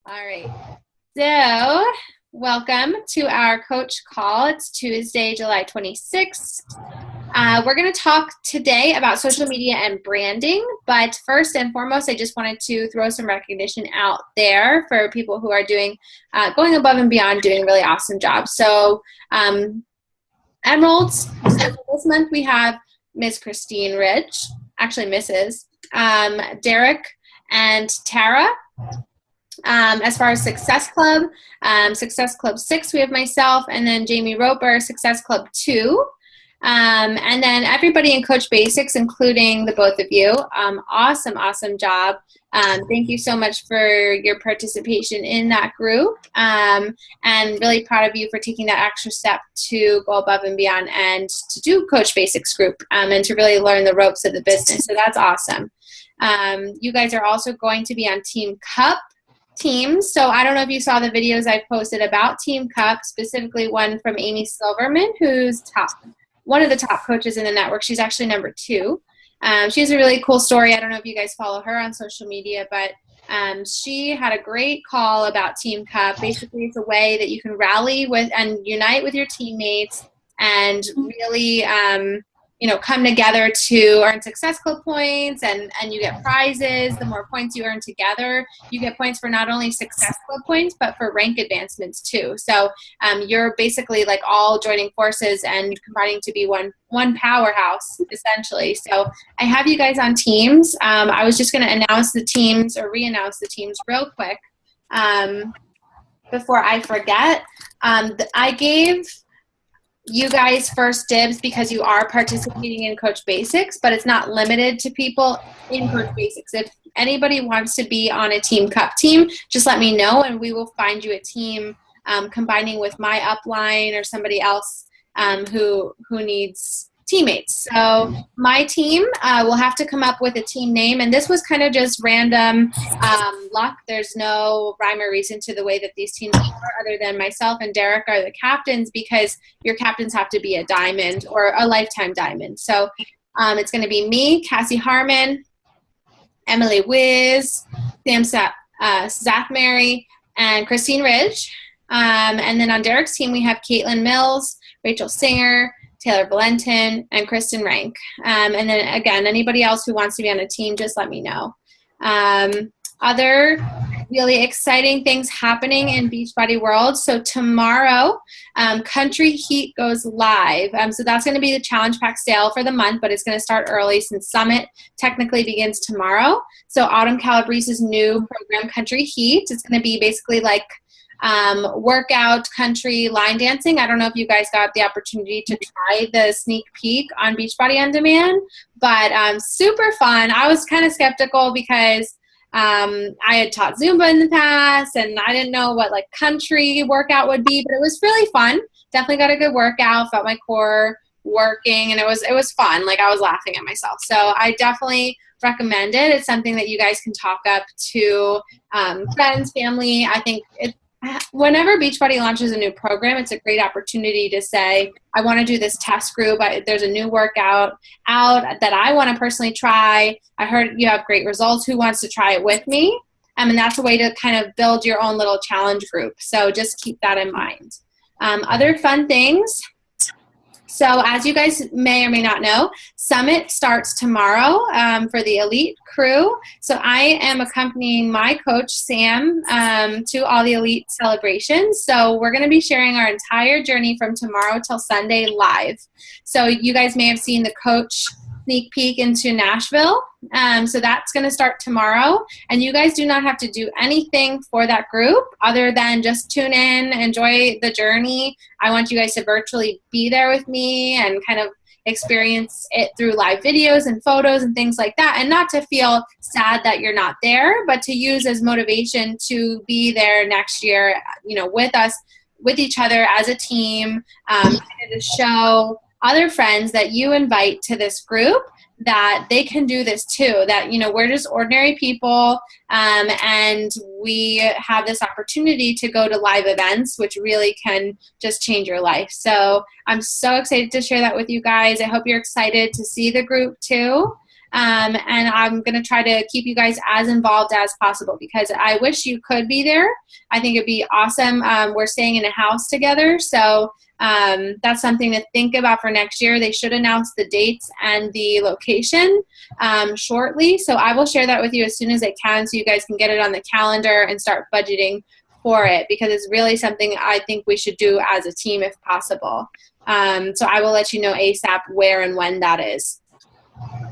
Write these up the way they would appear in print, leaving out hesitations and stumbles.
All right. So, welcome to our coach call. It's Tuesday, July 26th. We're going to talk today about social media and branding, but first and foremost, I just wanted to throw some recognition out there for people who are going above and beyond, doing a really awesome job. So, Emeralds, so this month we have Miss Christine Rich, actually Mrs., Derek, and Tara. As far as Success Club 6, we have myself, and then Jamie Roper, Success Club 2. And then everybody in Coach Basics, including the both of you. Awesome job. Thank you so much for your participation in that group. And really proud of you for taking that extra step to go above and beyond and to do Coach Basics group and to really learn the ropes of the business. So that's awesome. You guys are also going to be on Team Cup teams. So I don't know if you saw the videos I've posted about Team Cup, specifically one from Amy Silverman, who's one of the top coaches in the network. She's actually number 2. She has a really cool story. I don't know if you guys follow her on social media, but she had a great call about Team Cup. Basically, it's a way that you can rally with and unite with your teammates and really come together to earn Success Club points, and you get prizes. The more points you earn together, you get points for not only Success Club points, but for rank advancements too. So you're basically like all joining forces and combining to be one powerhouse, essentially. So I have you guys on teams. I was just going to announce the teams or re-announce the teams real quick before I forget. I gave you guys first dibs because you are participating in Coach Basics, but it's not limited to people in Coach Basics. If anybody wants to be on a Team Cup team, just let me know and we will find you a team combining with my upline or somebody else who needs teammates. So my team will have to come up with a team name, and this was kind of just random luck. There's no rhyme or reason to the way that these teams are, other than myself and Derek are the captains, because your captains have to be a diamond or a lifetime diamond. So it's going to be me, Cassie Harmon, Emily Wiz, Sam Zathmary, and Christine Ridge. And then on Derek's team, we have Caitlin Mills, Rachel Singer, Taylor Valentin, and Kristen Rank. And then, again, anybody else who wants to be on a team, just let me know. Other really exciting things happening in Beachbody World. So tomorrow, Country Heat goes live. So that's going to be the Challenge Pack sale for the month, but it's going to start early since Summit technically begins tomorrow. So Autumn Calabrese's new program, Country Heat, is going to be basically like workout country line dancing. I don't know if you guys got the opportunity to try the sneak peek on Beachbody On Demand, but super fun. I was kind of skeptical because I had taught Zumba in the past and I didn't know what like country workout would be, but it was really fun. Definitely got a good workout, felt my core working, and it was fun. Like, I was laughing at myself. So I definitely recommend it. It's something that you guys can talk up to friends, family. I think whenever Beachbody launches a new program, it's a great opportunity to say, I want to do this test group. There's a new workout out that I want to personally try. I heard you have great results. Who wants to try it with me? And that's a way to kind of build your own little challenge group. So just keep that in mind. Other fun things. So as you guys may or may not know, Summit starts tomorrow for the elite crew. So I am accompanying my coach, Sam, to all the elite celebrations. So we're going to be sharing our entire journey from tomorrow till Sunday live. So you guys may have seen the coach sneak peek into Nashville. So that's going to start tomorrow. And you guys do not have to do anything for that group other than just tune in, enjoy the journey. I want you guys to virtually be there with me and kind of experience it through live videos and photos and things like that, and not to feel sad that you're not there, but to use as motivation to be there next year, with us, with each other as a team, and to show other friends that you invite to this group that they can do this too, that, we're just ordinary people, and we have this opportunity to go to live events, which really can just change your life. So I'm so excited to share that with you guys. I hope you're excited to see the group too. And I'm going to try to keep you guys as involved as possible because I wish you could be there. I think it'd be awesome. We're staying in a house together, so that's something to think about for next year. They should announce the dates and the location shortly, so I will share that with you as soon as I can so you guys can get it on the calendar and start budgeting for it, because it's really something I think we should do as a team if possible. So I will let you know ASAP where and when that is.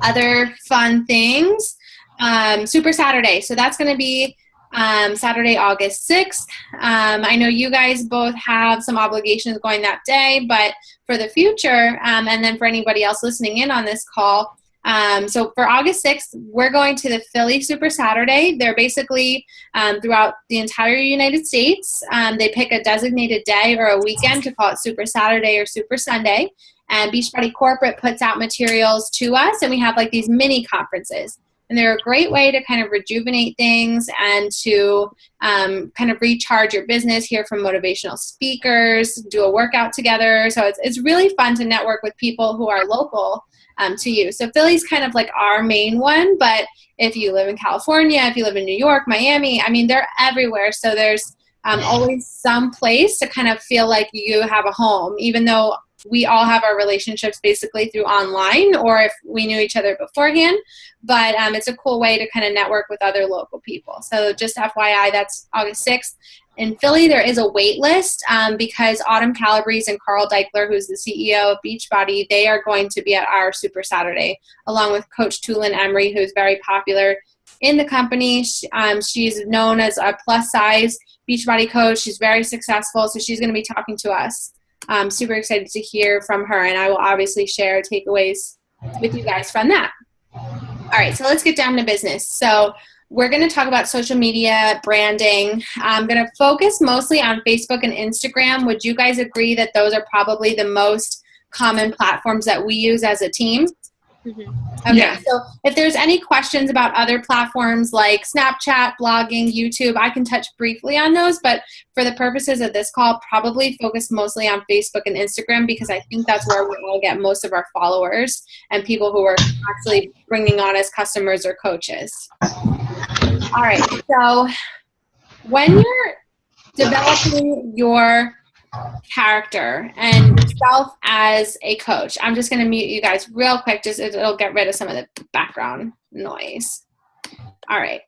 Other fun things, Super Saturday. So that's going to be Saturday, August 6th. I know you guys both have some obligations going that day, but for the future, and then for anybody else listening in on this call, so for August 6th, we're going to the Philly Super Saturday. They're basically throughout the entire United States. They pick a designated day or a weekend to call it Super Saturday or Super Sunday. And Beachbody Corporate puts out materials to us, and we have like these mini conferences. And they're a great way to kind of rejuvenate things and to kind of recharge your business, hear from motivational speakers, do a workout together. So it's really fun to network with people who are local to you. So Philly's kind of like our main one, but if you live in California, if you live in New York, Miami, I mean, they're everywhere. So there's always some place to kind of feel like you have a home, even though we all have our relationships basically through online or if we knew each other beforehand. But it's a cool way to kind of network with other local people. So just FYI, that's August 6th. In Philly, there is a wait list because Autumn Calabrese and Carl Deichler, who's the CEO of Beachbody, they are going to be at our Super Saturday, along with Coach Tulin Emery, who's very popular in the company. She's known as a plus-size Beachbody coach. She's very successful, so she's going to be talking to us. I'm super excited to hear from her, and I will obviously share takeaways with you guys from that. All right, so let's get down to business. So we're going to talk about social media branding. I'm going to focus mostly on Facebook and Instagram. Would you guys agree that those are probably the most common platforms that we use as a team? Mm-hmm. Okay, yeah. So if there's any questions about other platforms like Snapchat, blogging, YouTube, I can touch briefly on those, but for the purposes of this call, probably focus mostly on Facebook and Instagram because I think that's where we will get most of our followers and people who are actually bringing on as customers or coaches. All right, so when you're developing your character and yourself as a coach, I'm just going to mute you guys real quick, just it'll get rid of some of the background noise. All right.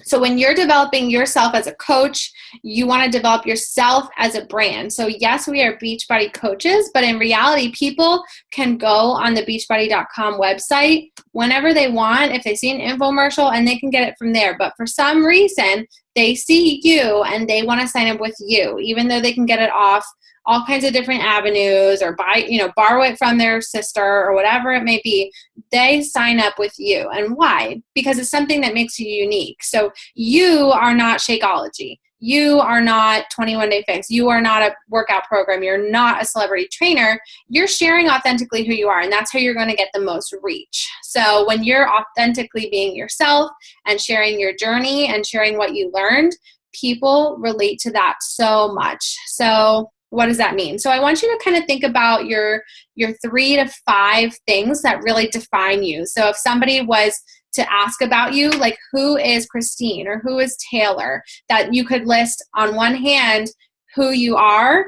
So when you're developing yourself as a coach, you want to develop yourself as a brand. So yes, we are Beachbody coaches, but in reality, people can go on the beachbody.com website whenever they want, if they see an infomercial, and they can get it from there. But for some reason, they see you and they want to sign up with you, even though they can get it off all kinds of different avenues or borrow it from their sister or whatever it may be. They sign up with you. And why? Because it's something that makes you unique. So you are not Shakeology. You are not 21 Day Fix. You are not a workout program. You're not a celebrity trainer. You're sharing authentically who you are, and that's how you're going to get the most reach. So when you're authentically being yourself and sharing your journey and sharing what you learned, people relate to that so much. So what does that mean? So I want you to kind of think about your 3 to 5 things that really define you. So if somebody was to ask about you, like who is Christine or who is Taylor, that you could list on one hand who you are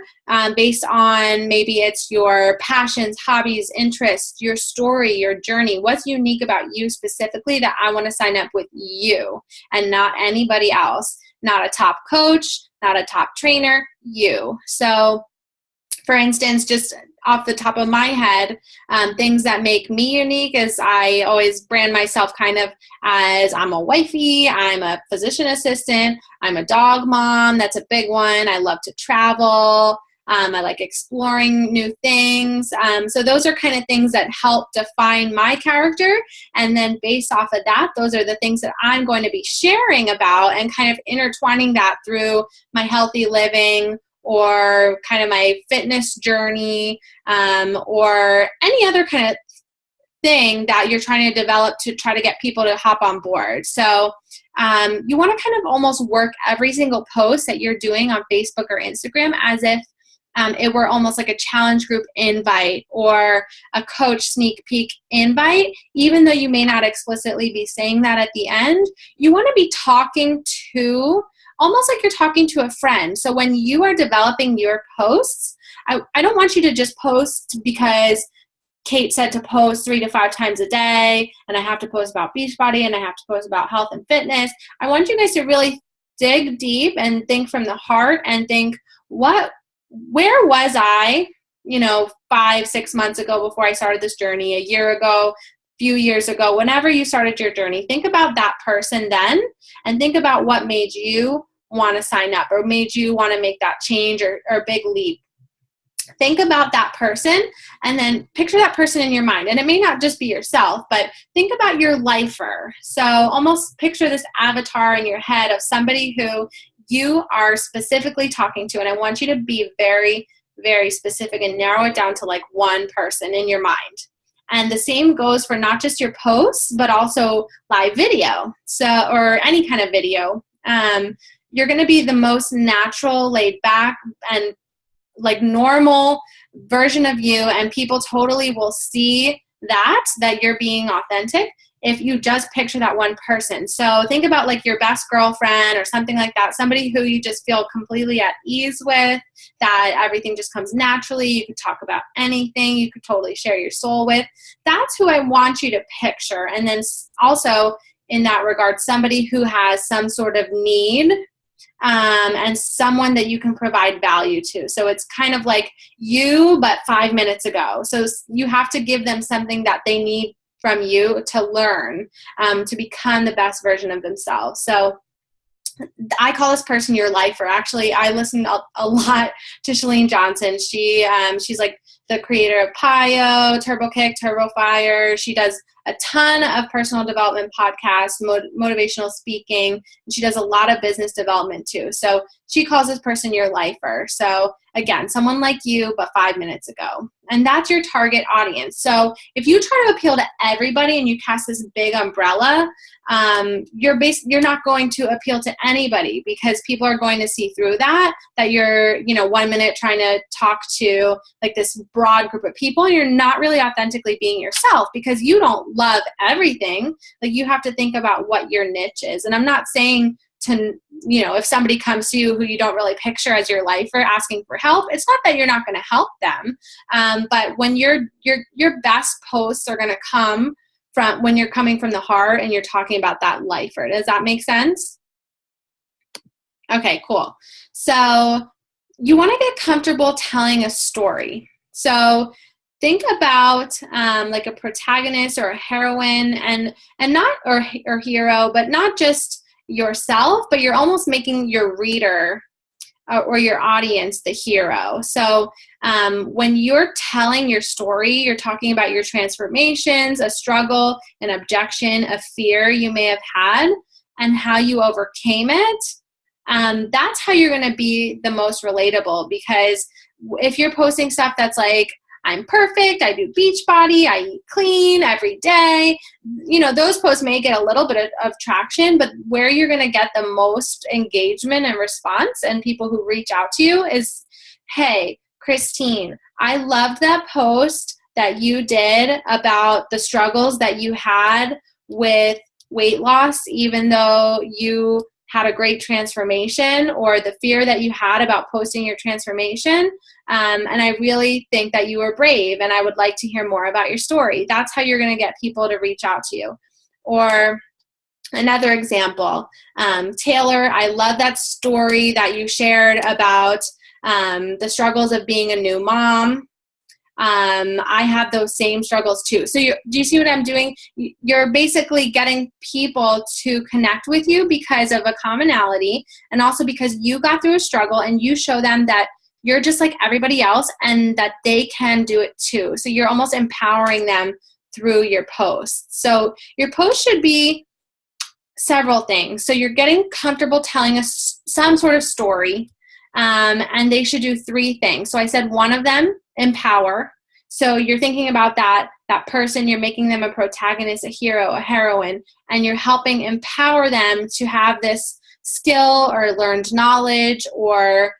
based on maybe it's your passions, hobbies, interests, your story, your journey. What's unique about you specifically that I want to sign up with you and not anybody else? Not a top coach, not a top trainer, you. So for instance, just off the top of my head, things that make me unique is I always brand myself kind of as I'm a wifey, I'm a physician assistant, I'm a dog mom, that's a big one. I love to travel. I like exploring new things. So those are kind of things that help define my character. And then based off of that, those are the things that I'm going to be sharing about and kind of intertwining that through my healthy living or kind of my fitness journey or any other kind of thing that you're trying to develop to try to get people to hop on board. So you want to kind of almost work every single post that you're doing on Facebook or Instagram as if it were almost like a challenge group invite or a coach sneak peek invite, even though you may not explicitly be saying that at the end, you want to be talking to, almost like you're talking to a friend. So when you are developing your posts, I don't want you to just post because Kate said to post 3 to 5 times a day, and I have to post about Beachbody, and I have to post about health and fitness. I want you guys to really dig deep and think from the heart and think, where was I, 5-6 months ago before I started this journey, a year ago, few years ago, whenever you started your journey. Think about that person then, and think about what made you want to sign up or made you want to make that change or big leap. Think about that person and then picture that person in your mind. And it may not just be yourself, but think about your lifer. So almost picture this avatar in your head of somebody who you are specifically talking to. And I want you to be very, very specific and narrow it down to like one person in your mind. And the same goes for not just your posts, but also live video. Or any kind of video. You're going to be the most natural, laid back, and like normal version of you, and people totally will see that you're being authentic if you just picture that one person. So think about like your best girlfriend or something like that, somebody who you just feel completely at ease with, that everything just comes naturally. You could talk about anything. You could totally share your soul with. That's who I want you to picture. And then also in that regard, somebody who has some sort of need, and someone that you can provide value to. So it's kind of like you, but 5 minutes ago. So you have to give them something that they need from you to learn, to become the best version of themselves. So I call this person your lifer. Actually, I listen a lot to Chalene Johnson. She's like the creator of PiYo, Turbo Kick, Turbo Fire. She does a ton of personal development podcasts, motivational speaking, and she does a lot of business development too. So she calls this person your lifer. So again, someone like you, but 5 minutes ago. And that's your target audience. So if you try to appeal to everybody and you cast this big umbrella, you're not going to appeal to anybody, because people are going to see through that you're, 1 minute trying to talk to like this broad group of people, and you're not really authentically being yourself, because you don't love everything. Like, you have to think about what your niche is. And I'm not saying to, if somebody comes to you who you don't really picture as your lifer asking for help, it's not that you're not going to help them. But when your best posts are going to come from when you're coming from the heart and you're talking about that lifer. Does that make sense? Okay, cool. So you want to get comfortable telling a story. So think about like a protagonist or a heroine, and not or hero, but not just yourself, but you're almost making your reader or your audience the hero. So when you're telling your story, you're talking about your transformations, a struggle, an objection, a fear you may have had, and how you overcame it. That's how you're going to be the most relatable, because if you're posting stuff that's like, I'm perfect, I do Beachbody, I eat clean every day, those posts may get a little bit of traction, but where you're going to get the most engagement and response and people who reach out to you is, hey, Christine, I loved that post that you did about the struggles that you had with weight loss, even though you had a great transformation, or the fear that you had about posting your transformation. And I really think that you were brave, and I would like to hear more about your story. That's how you're going to get people to reach out to you. Or another example, Taylor, I love that story that you shared about the struggles of being a new mom. I have those same struggles too. So do you see what I'm doing? You're basically getting people to connect with you because of a commonality, and also because you got through a struggle and you show them that you're just like everybody else and that they can do it too. So you're almost empowering them through your posts. So your post should be several things. So you're getting comfortable telling us some sort of story, and they should do 3 things. So I said one of them, empower. So you're thinking about that person, you're making them a protagonist, a hero, a heroine, and you're helping empower them to have this skill or learned knowledge or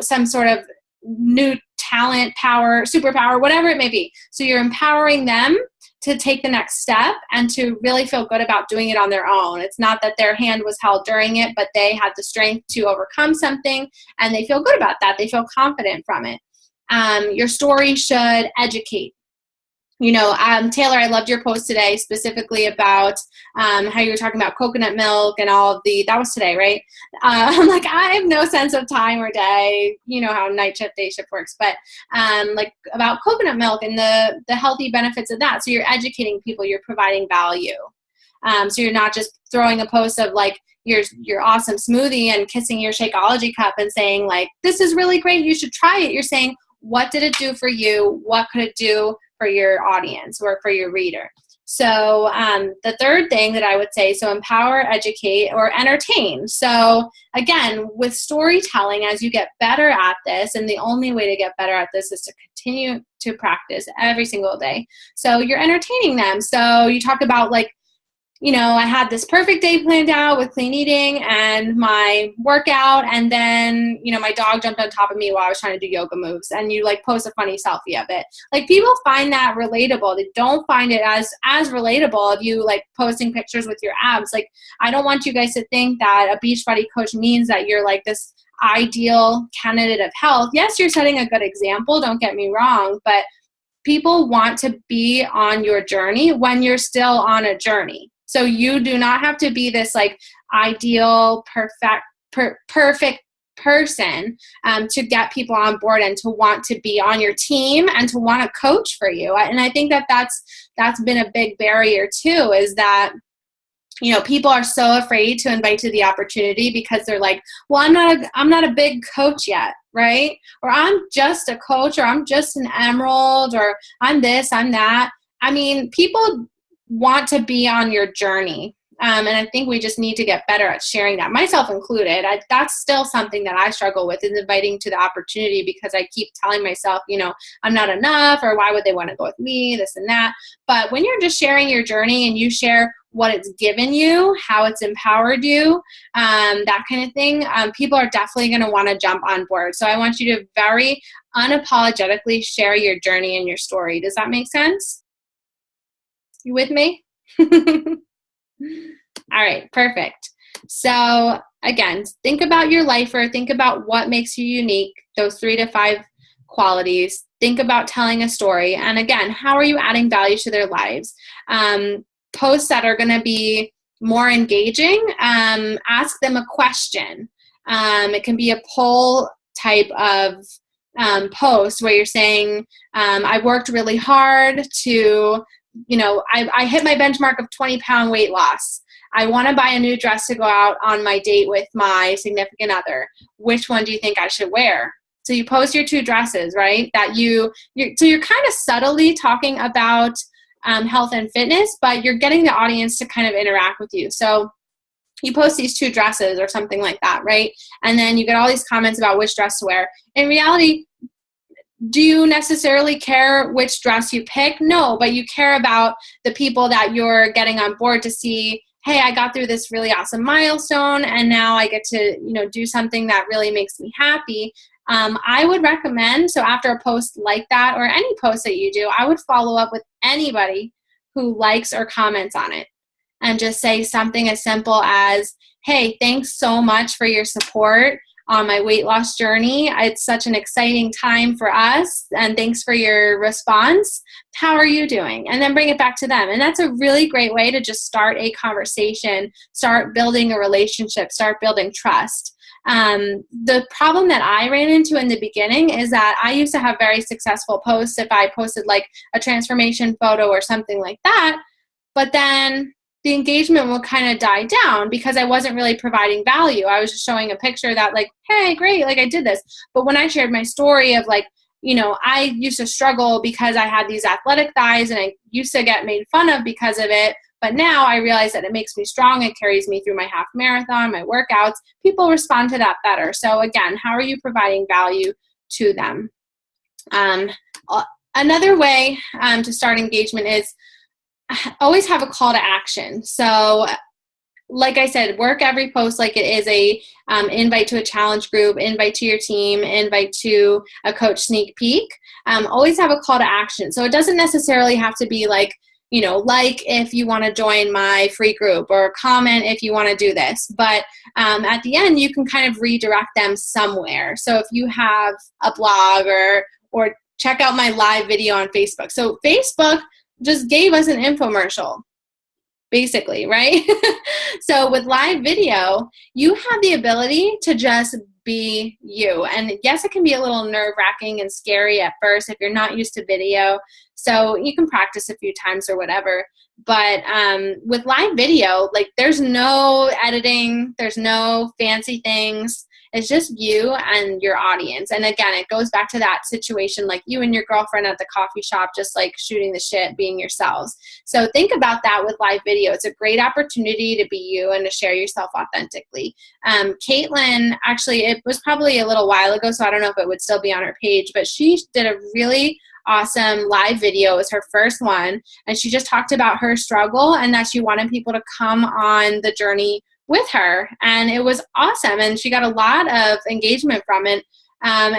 some sort of new talent, power, superpower, whatever it may be. So you're empowering them to take the next step and to really feel good about doing it on their own. It's not that their hand was held during it, but they had the strength to overcome something, and they feel good about that. They feel confident from it. Your story should educate. Taylor, I loved your post today specifically about how you were talking about coconut milk and all of that was today, right? I'm like, I have no sense of time or day, you know how night shift, day shift works, but like about coconut milk and the healthy benefits of that. So you're educating people, you're providing value. So you're not just throwing a post of like your awesome smoothie and kissing your Shakeology cup and saying like, this is really great, you should try it. You're saying, what did it do for you? What could it do for your audience or for your reader? So the third thing that I would say, so empower, educate, or entertain. So again, with storytelling, as you get better at this, and the only way to get better at this is to continue to practice every single day. So you're entertaining them. So you talk about like, I had this perfect day planned out with clean eating and my workout, and then, my dog jumped on top of me while I was trying to do yoga moves, and you like post a funny selfie of it. Like, people find that relatable. They don't find it as relatable of you like posting pictures with your abs. Like, I don't want you guys to think that a Beachbody coach means that you're like this ideal candidate of health. Yes, you're setting a good example, don't get me wrong, but people want to be on your journey when you're still on a journey. So you do not have to be this like ideal, perfect person to get people on board and to want to be on your team and to want to coach for you. And I think that's been a big barrier too, is that people are so afraid to invite to the opportunity because they're like, well, I'm not a big coach yet, right? Or I'm just a coach, or I'm just an emerald, or I'm this, I'm that. I mean, people want to be on your journey. And I think we just need to get better at sharing that, myself included. That's still something that I struggle with, is inviting to the opportunity, because I keep telling myself, I'm not enough, or why would they want to go with me, this and that. But when you're just sharing your journey and you share what it's given you, how it's empowered you, that kind of thing, people are definitely going to want to jump on board. So I want you to very unapologetically share your journey and your story. Does that make sense? You with me? All right, perfect. So again, think about your lifer. Think about what makes you unique, those 3 to 5 qualities. Think about telling a story. And again, how are you adding value to their lives? Posts that are going to be more engaging, ask them a question. It can be a poll type of post where you're saying, I worked really hard to I hit my benchmark of 20-pound weight loss. I want to buy a new dress to go out on my date with my significant other. Which one do you think I should wear? So you post your 2 dresses, right? So you're kind of subtly talking about health and fitness, but you're getting the audience to kind of interact with you. So you post these 2 dresses or something like that, right? And then you get all these comments about which dress to wear. In reality, do you necessarily care which dress you pick? No, but you care about the people that you're getting on board to see, hey, I got through this really awesome milestone, and now I get to, do something that really makes me happy. I would recommend, so after a post like that, or any post that you do, I would follow up with anybody who likes or comments on it and just say something as simple as, hey, thanks so much for your support on my weight loss journey. It's such an exciting time for us, and thanks for your response. How are you doing? And then bring it back to them. And that's a really great way to just start a conversation, start building a relationship, start building trust. The problem that I ran into in the beginning is that I used to have very successful posts if I posted like a transformation photo or something like that, but then the engagement will kind of die down because I wasn't really providing value. I was just showing a picture that like, hey, great, like I did this. But when I shared my story of like, I used to struggle because I had these athletic thighs and I used to get made fun of because of it. But now I realize that it makes me strong. It carries me through my half marathon, my workouts. People respond to that better. So again, how are you providing value to them? Another way to start engagement is always have a call to action. So like I said, work every post like it is a invite to a challenge group, invite to your team, invite to a coach sneak peek. Always have a call to action. So it doesn't necessarily have to be like, you know, like if you want to join my free group, or comment if you want to do this. But at the end, you can kind of redirect them somewhere. So if you have a blog, or check out my live video on Facebook. So Facebook just gave us an infomercial, basically, right? So with live video, you have the ability to just be you. And yes, it can be a little nerve-wracking and scary at first if you're not used to video. So you can practice a few times or whatever. But with live video, like, there's no editing, there's no fancy things. It's just you and your audience. And again, it goes back to that situation, like you and your girlfriend at the coffee shop, just like shooting the shit, being yourselves. So think about that with live video. It's a great opportunity to be you and to share yourself authentically. Caitlin, actually, it was probably a little while ago, so I don't know if it would still be on her page, but she did a really awesome live video. It was her first one. And she just talked about her struggle and that she wanted people to come on the journey with her, and it was awesome, and she got a lot of engagement from it. And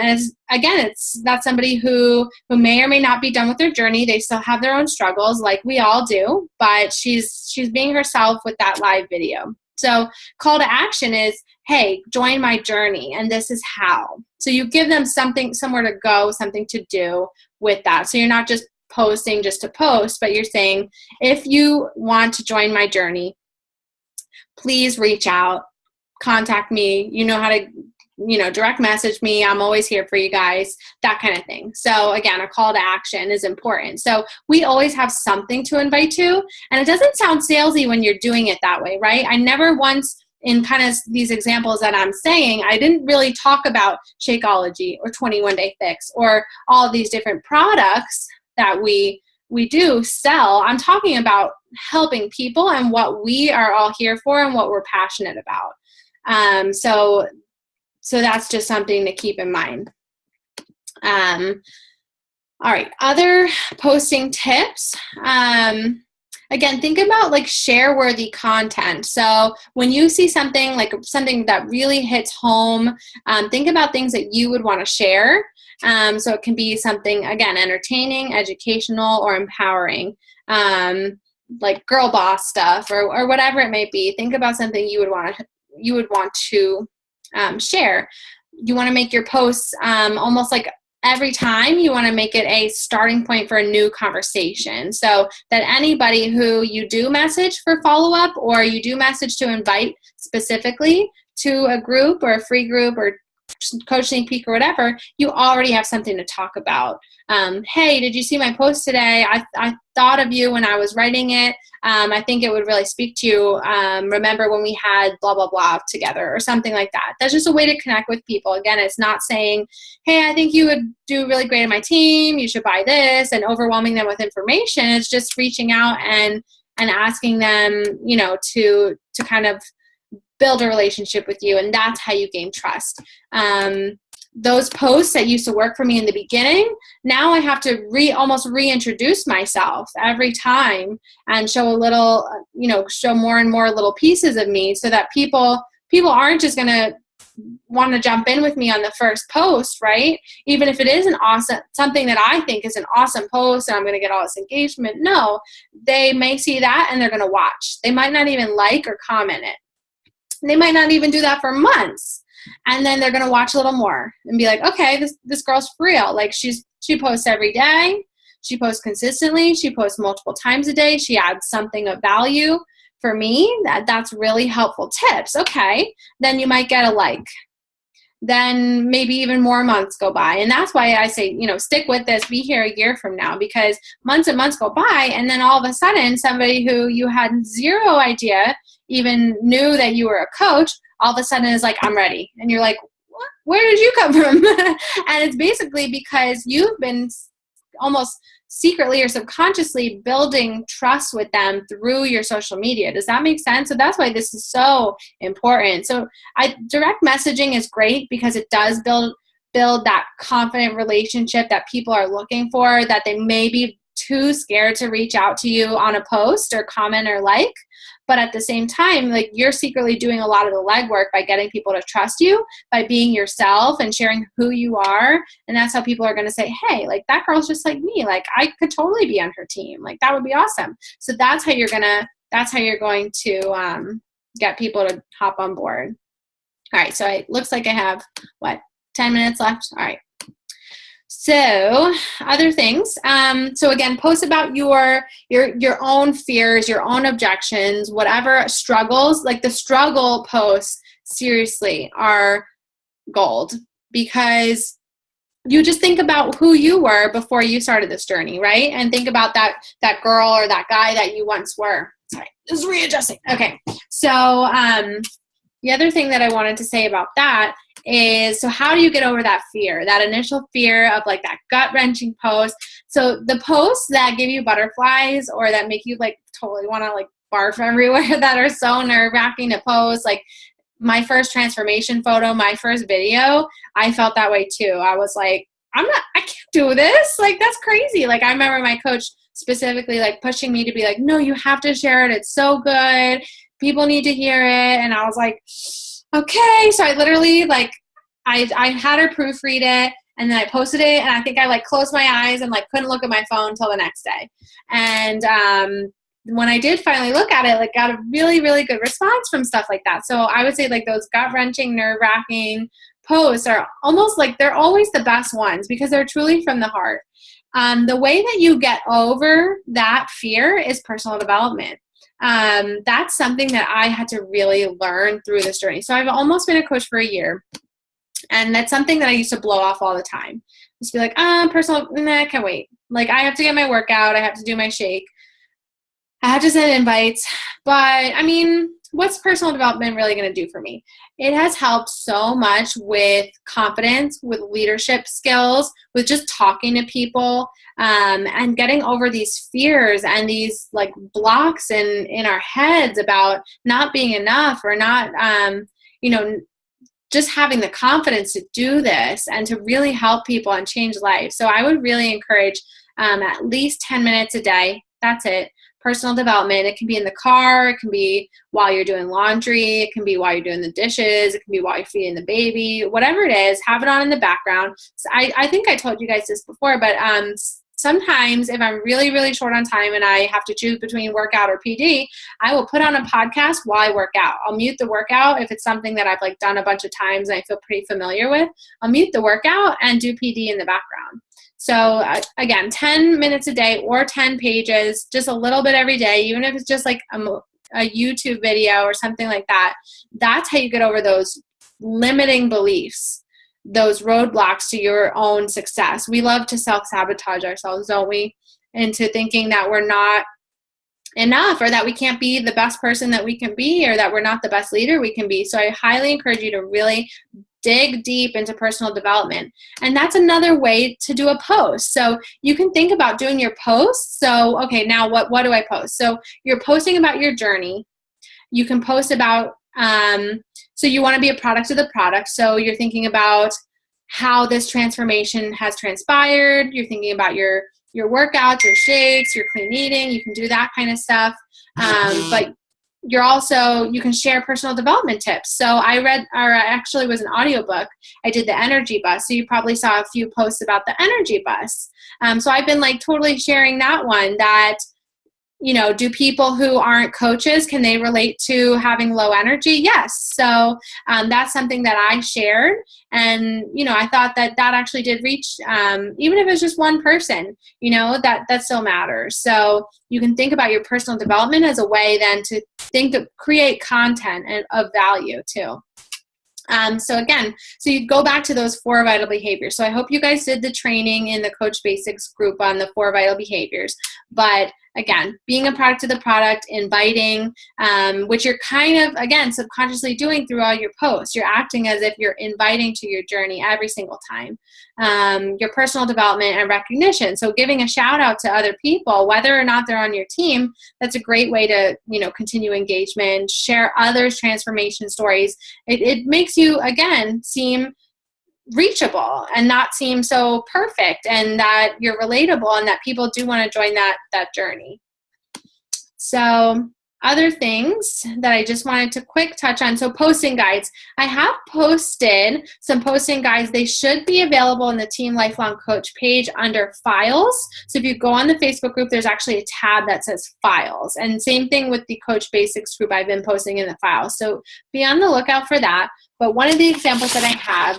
that's somebody who may or may not be done with their journey. They still have their own struggles, like we all do, but she's being herself with that live video. So call to action is, hey, join my journey, and this is how. So you give them something, somewhere to go, something to do with that. So you're not just posting just to post, but you're saying, if you want to join my journey, please reach out, contact me. You know how to, direct message me. I'm always here for you guys, that kind of thing. So again, a call to action is important. So we always have something to invite to, and it doesn't sound salesy when you're doing it that way, right? I never once, in kind of these examples that I'm saying, I didn't really talk about Shakeology or 21 Day Fix or all these different products that we do sell. I'm talking about helping people and what we are all here for and what we're passionate about. So that's just something to keep in mind. All right, other posting tips. Again, think about like share-worthy content. So when you see something like something that really hits home, think about things that you would want to share. So it can be something, again, entertaining, educational, or empowering, like girl boss stuff or whatever it may be. Think about something you would want to share. You want to make your posts almost like every time you want to make it a starting point for a new conversation, so that anybody who you do message for follow-up, or you do message to invite specifically to a group or a free group or coach sneak peek or whatever, you already have something to talk about. Hey, did you see my post today? I thought of you when I was writing it. I think it would really speak to you. Remember when we had blah, blah, blah together, or something like that. That's just a way to connect with people. Again, it's not saying, hey, I think you would do really great in my team, you should buy this, and overwhelming them with information. It's just reaching out and asking them, to kind of build a relationship with you, and that's how you gain trust. Those posts that used to work for me in the beginning, now I have to almost reintroduce myself every time and show a little, show more and more little pieces of me, so that people aren't just going to want to jump in with me on the first post, right? Even if it is something that I think is an awesome post and I'm going to get all this engagement. No, they may see that and they're going to watch. They might not even like or comment it. They might not even do that for months. And then they're going to watch a little more and be like, okay, this girl's for real. Like she posts every day. She posts consistently. She posts multiple times a day. She adds something of value for me. That's really helpful tips. Okay. Then you might get a like. Then maybe even more months go by. And that's why I say, stick with this, be here a year from now, because months and months go by. And then all of a sudden, somebody who you had zero idea even knew that you were a coach, all of a sudden is like, I'm ready. And you're like, what? Where did you come from? And it's basically because you've been almost secretly or subconsciously building trust with them through your social media. Does that make sense? So that's why this is so important. So direct messaging is great because it does build that confident relationship that people are looking for, that they may be too scared to reach out to you on a post or comment or like. But at the same time, like, you're secretly doing a lot of the legwork by getting people to trust you, by being yourself and sharing who you are. And that's how people are going to say, hey, like, that girl's just like me. Like, I could totally be on her team. Like, that would be awesome. So that's how you're going to get people to hop on board. All right. So it looks like I have 10 minutes left. All right. So other things. So again, post about your own fears, your own objections, whatever struggles. Like, the struggle posts seriously are gold, because you just think about who you were before you started this journey, right? And think about that girl or that guy that you once were. Sorry, this is readjusting. Okay. So the other thing that I wanted to say about that is, so how do you get over that fear, that initial fear of like that gut-wrenching post? So the posts that give you butterflies or that make you like totally want to like barf everywhere, that are so nerve-wracking to post, like my first transformation photo, my first video, I felt that way too. I was like, I can't do this. Like, that's crazy. Like, I remember my coach specifically like pushing me to be like, no, you have to share it. It's so good. People need to hear it. And I was like, okay. So I literally like, I had her proofread it, and then I posted it, and I think I like closed my eyes and like couldn't look at my phone until the next day. And when I did finally look at it, like, got a really, really good response from stuff like that. So I would say like those gut-wrenching, nerve-wracking posts are almost like, they're always the best ones because they're truly from the heart. The way that you get over that fear is personal development. That's something that I had to really learn through this journey. So I've almost been a coach for a year, and that's something that I used to blow off all the time. Just be like, personal, I can't wait. Like, I have to get my workout. I have to do my shake. I have to send invites. But I mean, what's personal development really going to do for me? It has helped so much with confidence, with leadership skills, with just talking to people, and getting over these fears and these like blocks in our heads about not being enough, or not, just having the confidence to do this and to really help people and change lives. So I would really encourage at least 10 minutes a day. That's it. Personal development. It can be in the car. It can be while you're doing laundry. It can be while you're doing the dishes. It can be while you're feeding the baby. Whatever it is, have it on in the background. So I think I told you guys this before, but sometimes if I'm really, really short on time and I have to choose between workout or PD, I will put on a podcast while I work out. I'll mute the workout if it's something that I've like done a bunch of times and I feel pretty familiar with. I'll mute the workout and do PD in the background. So again, 10 minutes a day or 10 pages, just a little bit every day, even if it's just like a YouTube video or something like that. That's how you get over those limiting beliefs, those roadblocks to your own success. We love to self-sabotage ourselves, don't we? Into thinking that we're not enough, or that we can't be the best person that we can be, or that we're not the best leader we can be. So I highly encourage you to really dig deep into personal development. And that's another way to do a post. So you can think about doing your posts. So, okay, now what do I post? So you're posting about your journey. You can post about, so you want to be a product of the product. So you're thinking about how this transformation has transpired. You're thinking about your workouts, your shakes, your clean eating. You can do that kind of stuff. But you can share personal development tips. So I read, or actually was an audiobook. I did the Energy Bus. So you probably saw a few posts about the Energy Bus. So I've been like totally sharing that one, that, do people who aren't coaches, can they relate to having low energy? Yes. So that's something that I shared. And, I thought that actually did reach, even if it was just one person, that still matters. So you can think about your personal development as a way then to create content of value too. So you go back to those 4 vital behaviors. So I hope you guys did the training in the Coach Basics group on the 4 vital behaviors. But again, being a product of the product, inviting, which you're kind of, again, subconsciously doing through all your posts. You're acting as if you're inviting to your journey every single time. Your personal development and recognition. So giving a shout out to other people, whether or not they're on your team, that's a great way to, continue engagement, share others' transformation stories. It makes you, again, seem reachable and not seem so perfect, and that you're relatable and that people do want to join that journey. So other things that I just wanted to quick touch on. So posting guides. I have posted some posting guides. They should be available in the Team Lifelong Coach page under files. So if you go on the Facebook group, there's actually a tab that says files. And same thing with the Coach Basics group. I've been posting in the files. So be on the lookout for that. But one of the examples that I have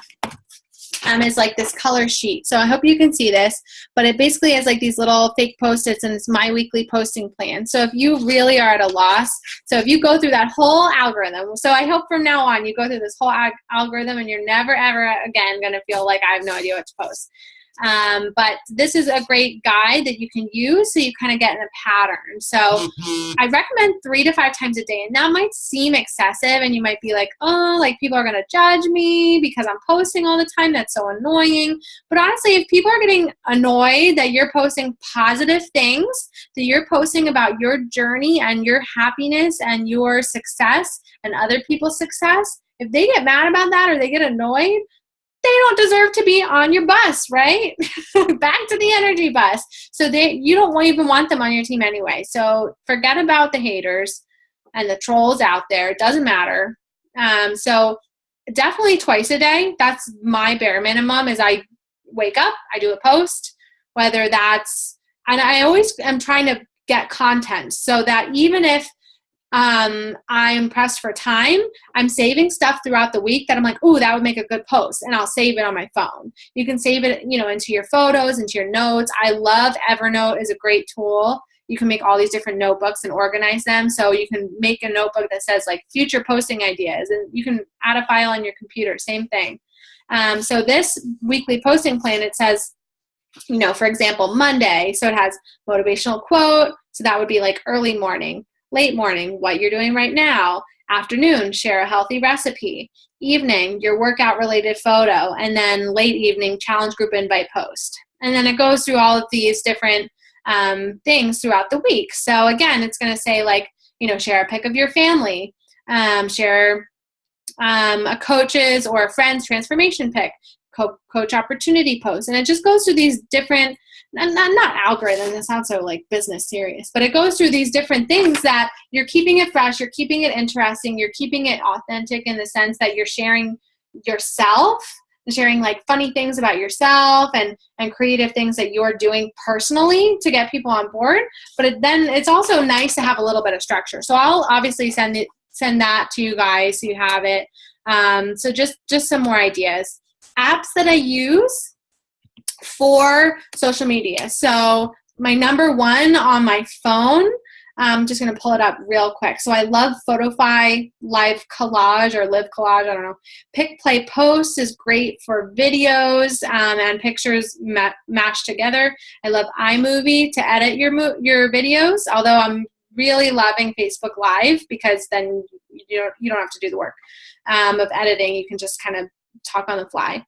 is like this color sheet. So I hope you can see this, but it basically has like these little fake Post-its, and it's my weekly posting plan. So if you really are at a loss, so if you go through that whole algorithm, so I hope from now on you go through this whole algorithm and you're never ever again going to feel like I have no idea what to post. But this is a great guide that you can use so you kind of get in a pattern. So I recommend 3 to 5 times a day. And that might seem excessive and you might be like, oh, like people are going to judge me because I'm posting all the time. That's so annoying. But honestly, if people are getting annoyed that you're posting positive things, that you're posting about your journey and your happiness and your success and other people's success, if they get mad about that or they get annoyed, they don't deserve to be on your bus, right? Back to the energy bus. So you don't even want them on your team anyway. So forget about the haters and the trolls out there. It doesn't matter. So definitely twice a day. That's my bare minimum. Is I wake up, I do a post, whether that's, and I always am trying to get content so that even if I'm pressed for time, I'm saving stuff throughout the week that I'm like, ooh, that would make a good post, and I'll save it on my phone. You can save it, into your photos, into your notes. I love Evernote. Is a great tool. You can make all these different notebooks and organize them. So you can make a notebook that says like future posting ideas, and you can add a file on your computer. Same thing. So this weekly posting plan, it says, for example, Monday. So it has motivational quote. So that would be like early morning. Late morning, what you're doing right now. Afternoon, share a healthy recipe. Evening, your workout related photo. And then late evening, challenge group invite post. And then it goes through all of these different things throughout the week. So again, it's going to say like, share a pic of your family, share a coach's or a friend's transformation pic, coach opportunity post. And it just goes through these different, not algorithms, it sounds so like business serious, but it goes through these different things that you're keeping it fresh, you're keeping it interesting, you're keeping it authentic in the sense that you're sharing yourself and sharing like funny things about yourself and creative things that you're doing personally to get people on board. But then it's also nice to have a little bit of structure. So I'll obviously send that to you guys so you have it. So just some more ideas. Apps that I use for social media. So my number one on my phone, I'm just going to pull it up real quick. So I love Photofy Live Collage or Live Collage. I don't know. Pick Play Post is great for videos and pictures mashed together. I love iMovie to edit your videos, although I'm really loving Facebook Live because then you don't have to do the work of editing. You can just kind of talk on the fly.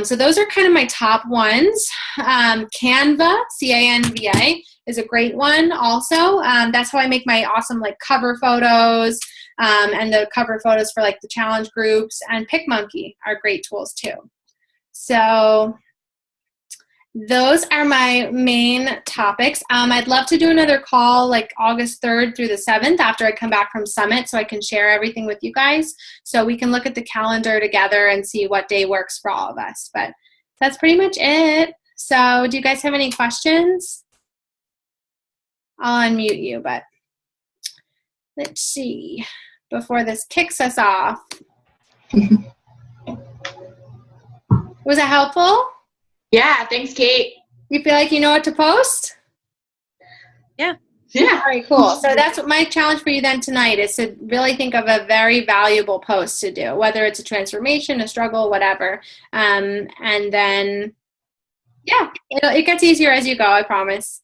So those are kind of my top ones. Canva, C-A-N-V-A, is a great one also. That's how I make my awesome like cover photos and the cover photos for like the challenge groups. And PicMonkey are great tools too. So those are my main topics. I'd love to do another call like August 3rd through the 7th after I come back from Summit so I can share everything with you guys so we can look at the calendar together and see what day works for all of us. But that's pretty much it. So do you guys have any questions? I'll unmute you, but let's see before this kicks us off. Was it helpful? Yeah, thanks, Kate. You feel like you know what to post? Yeah. All right, cool. So that's what my challenge for you then tonight is to really think of a very valuable post to do, whether it's a transformation, a struggle, whatever. And then, yeah, it gets easier as you go, I promise.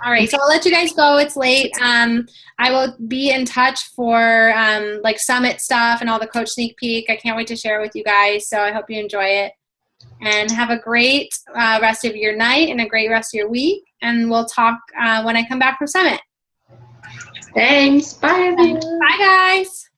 All right, so I'll let you guys go. It's late. I will be in touch for like Summit stuff and all the coach sneak peek. I can't wait to share with you guys. So I hope you enjoy it and have a great rest of your night and a great rest of your week. And we'll talk when I come back from Summit. Thanks. Bye. Bye, guys.